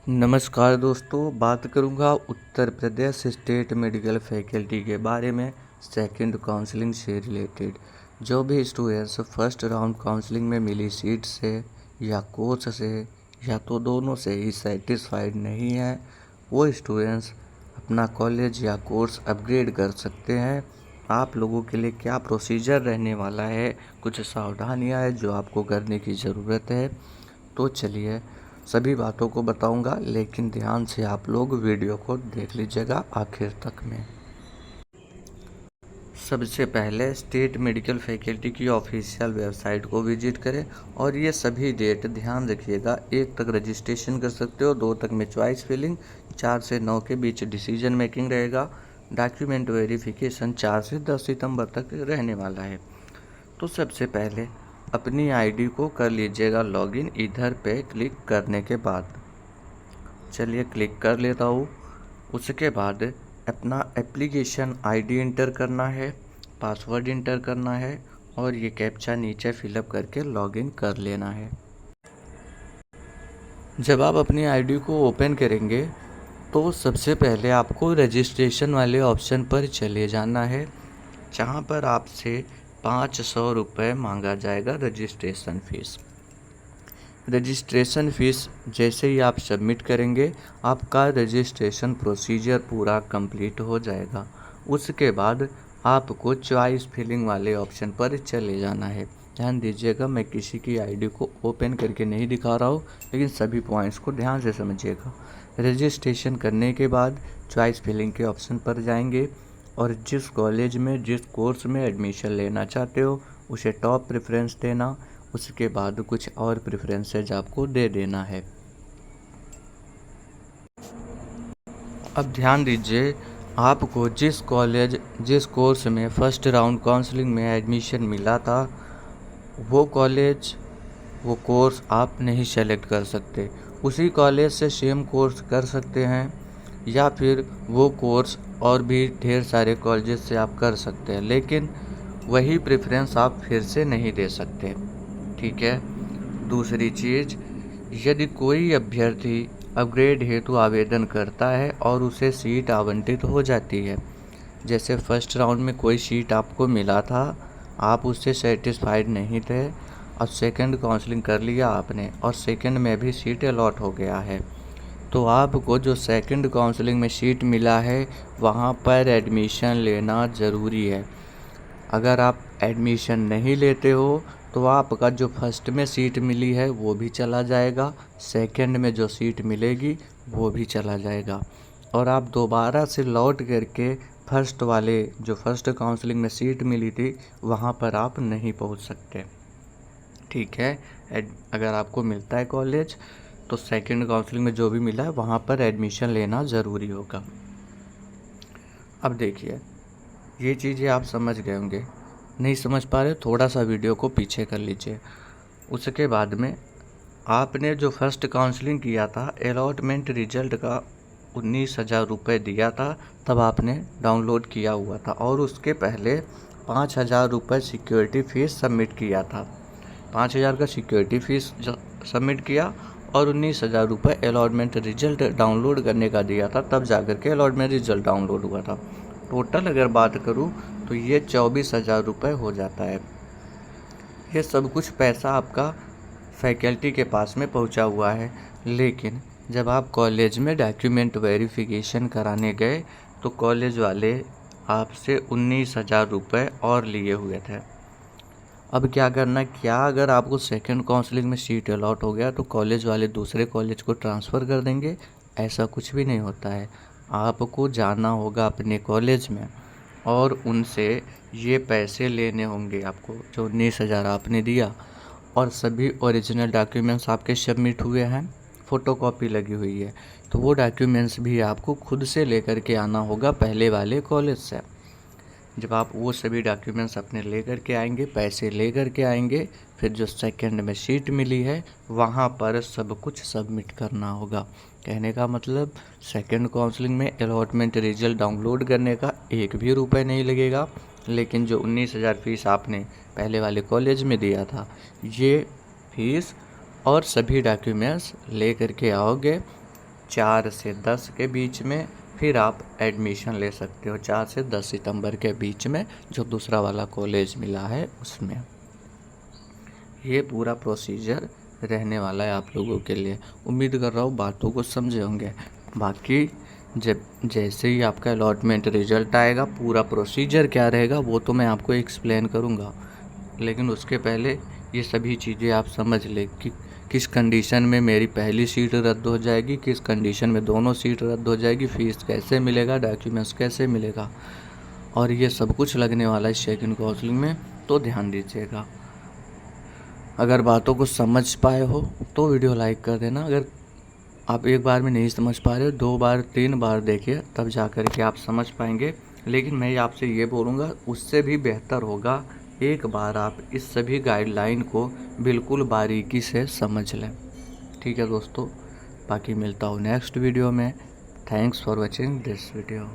नमस्कार दोस्तों, बात करूंगा Uttar Pradesh state medical faculty के बारे में सेकंड काउंसलिंग से रिलेटेड। जो भी स्टूडेंट्स फर्स्ट राउंड काउंसलिंग में मिली सीट से या कोर्स से या तो दोनों से ही सेटिस्फाइड नहीं है, वो स्टूडेंट्स अपना कॉलेज या कोर्स अपग्रेड कर सकते हैं। आप लोगों के लिए क्या प्रोसीजर रहने वाला है, कुछ सावधानियां हैं जो आपको करने की ज़रूरत है। तो चलिए सभी बातों को बताऊंगा, लेकिन ध्यान से आप लोग वीडियो को देख लीजिएगा आखिर तक में। सबसे पहले स्टेट मेडिकल फैकल्टी की ऑफिशियल वेबसाइट को विजिट करें और ये सभी डेट ध्यान रखिएगा। 1 तक रजिस्ट्रेशन कर सकते हो, 2 तक में चॉइस फिलिंग, 4 से 9 के बीच डिसीजन मेकिंग रहेगा। डॉक्यूमेंट वेरिफिकेशन 4 से 10 सितंबर तक रहने वाला है। तो सबसे पहले अपनी आईडी को कर लीजिएगा लॉगिन इधर पे क्लिक करने के बाद। चलिए क्लिक कर लेता हूँ। उसके बाद अपना एप्लीकेशन आईडी इंटर करना है, पासवर्ड इंटर करना है और ये कैप्चा नीचे फिलअप करके लॉगिन कर लेना है। जब आप अपनी आईडी को ओपन करेंगे तो सबसे पहले आपको रजिस्ट्रेशन वाले ऑप्शन पर चले जाना है, जहाँ पर आपसे 500 रुपये मांगा जाएगा रजिस्ट्रेशन फ़ीस। रजिस्ट्रेशन फ़ीस जैसे ही आप सबमिट करेंगे, आपका रजिस्ट्रेशन प्रोसीजर पूरा कंप्लीट हो जाएगा। उसके बाद आपको चॉइस फिलिंग वाले ऑप्शन पर चले जाना है। ध्यान दीजिएगा, मैं किसी की आईडी को ओपन करके नहीं दिखा रहा हूँ, लेकिन सभी पॉइंट्स को ध्यान से समझिएगा। रजिस्ट्रेशन करने के बाद चॉइस फिलिंग के ऑप्शन पर जाएंगे और जिस कॉलेज में जिस कोर्स में एडमिशन लेना चाहते हो उसे टॉप प्रेफरेंस देना। उसके बाद कुछ और प्रेफरेंसेज आपको दे देना है। अब ध्यान दीजिए, आपको जिस कॉलेज जिस कोर्स में फर्स्ट राउंड काउंसलिंग में एडमिशन मिला था, वो कॉलेज वो कोर्स आप नहीं सेलेक्ट कर सकते। उसी कॉलेज से सेम कोर्स कर सकते हैं या फिर वो कोर्स और भी ढेर सारे कॉलेजेस से आप कर सकते हैं, लेकिन वही प्रेफरेंस आप फिर से नहीं दे सकते। ठीक है। दूसरी चीज़, यदि कोई अभ्यर्थी अपग्रेड हेतु आवेदन करता है और उसे सीट आवंटित हो जाती है, जैसे फर्स्ट राउंड में कोई सीट आपको मिला था, आप उससे सेटिस्फाइड नहीं थे और सेकंड काउंसलिंग कर लिया आपने और सेकंड में भी सीट अलॉट हो गया है, तो आपको जो सेकंड काउंसलिंग में सीट मिला है वहाँ पर एडमिशन लेना ज़रूरी है। अगर आप एडमिशन नहीं लेते हो तो आपका जो फर्स्ट में सीट मिली है वो भी चला जाएगा, सेकंड में जो सीट मिलेगी वो भी चला जाएगा और आप दोबारा से लौट करके फर्स्ट वाले जो फर्स्ट काउंसलिंग में सीट मिली थी वहाँ पर आप नहीं पहुँच सकते। ठीक है। अगर आपको मिलता है कॉलेज तो सेकंड काउंसलिंग में जो भी मिला है वहाँ पर एडमिशन लेना ज़रूरी होगा। अब देखिए, ये चीज़ें आप समझ गए होंगे। नहीं समझ पा रहे थोड़ा सा वीडियो को पीछे कर लीजिए। उसके बाद में आपने जो फर्स्ट काउंसलिंग किया था, अलॉटमेंट रिजल्ट का 19,000 रुपये दिया था, तब आपने डाउनलोड किया हुआ था और उसके पहले 5,000 रुपये सिक्योरिटी फ़ीस सबमिट किया था। 5,000 का सिक्योरिटी फ़ीस सबमिट किया और 19,000 रुपये अलॉटमेंट रिजल्ट डाउनलोड करने का दिया था, तब जाकर के अलॉटमेंट रिजल्ट डाउनलोड हुआ था। टोटल अगर बात करूँ तो ये 24,000 रुपये हो जाता है। ये सब कुछ पैसा आपका फैकल्टी के पास में पहुंचा हुआ है, लेकिन जब आप कॉलेज में डॉक्यूमेंट वेरिफिकेशन कराने गए तो कॉलेज वाले आपसे 19,000 रुपये और लिए हुए थे। अब क्या करना, क्या अगर आपको सेकंड काउंसलिंग में सीट अलॉट हो गया तो कॉलेज वाले दूसरे कॉलेज को ट्रांसफ़र कर देंगे? ऐसा कुछ भी नहीं होता है। आपको जाना होगा अपने कॉलेज में और उनसे ये पैसे लेने होंगे आपको, जो 19,000 आपने दिया, और सभी ओरिजिनल डॉक्यूमेंट्स आपके सबमिट हुए हैं, फ़ोटोकॉपी लगी हुई है, तो वो डॉक्यूमेंट्स भी आपको खुद से लेकर के आना होगा पहले वाले कॉलेज से। जब आप वो सभी डॉक्यूमेंट्स अपने लेकर के आएंगे, पैसे लेकर के आएंगे, फिर जो सेकंड में सीट मिली है वहाँ पर सब कुछ सबमिट करना होगा। कहने का मतलब, सेकंड काउंसलिंग में अलॉटमेंट रिजल्ट डाउनलोड करने का 1 भी रुपये नहीं लगेगा, लेकिन जो 19,000 फीस आपने पहले वाले कॉलेज में दिया था, ये फीस और सभी डॉक्यूमेंट्स ले करके आओगे 4 से 10 के बीच में फिर आप एडमिशन ले सकते हो 4 से 10 सितंबर के बीच में, जो दूसरा वाला कॉलेज मिला है उसमें। ये पूरा प्रोसीजर रहने वाला है आप लोगों के लिए। उम्मीद कर रहा हूँ बातों को समझे होंगे। बाकी जब जैसे ही आपका अलॉटमेंट रिजल्ट आएगा, पूरा प्रोसीजर क्या रहेगा वो तो मैं आपको एक्सप्लेन करूँगा, लेकिन उसके पहले ये सभी चीज़ें आप समझ ले कि किस कंडीशन में मेरी पहली सीट रद्द हो जाएगी, किस कंडीशन में दोनों सीट रद्द हो जाएगी, फीस कैसे मिलेगा, डॉक्यूमेंट्स कैसे मिलेगा, और ये सब कुछ लगने वाला है सेकंड काउंसलिंग में, तो ध्यान दीजिएगा। अगर बातों को समझ पाए हो तो वीडियो लाइक कर देना। अगर आप एक बार में नहीं समझ पा रहे हो, 2 बार 3 बार देखिए, तब जा कर के आप समझ पाएंगे। लेकिन मैं आपसे ये बोलूँगा, उससे भी बेहतर होगा एक बार आप इस सभी गाइडलाइन को बिल्कुल बारीकी से समझ लें। ठीक है दोस्तों, बाकी मिलता हूँ नेक्स्ट वीडियो में। Thanks for watching this video.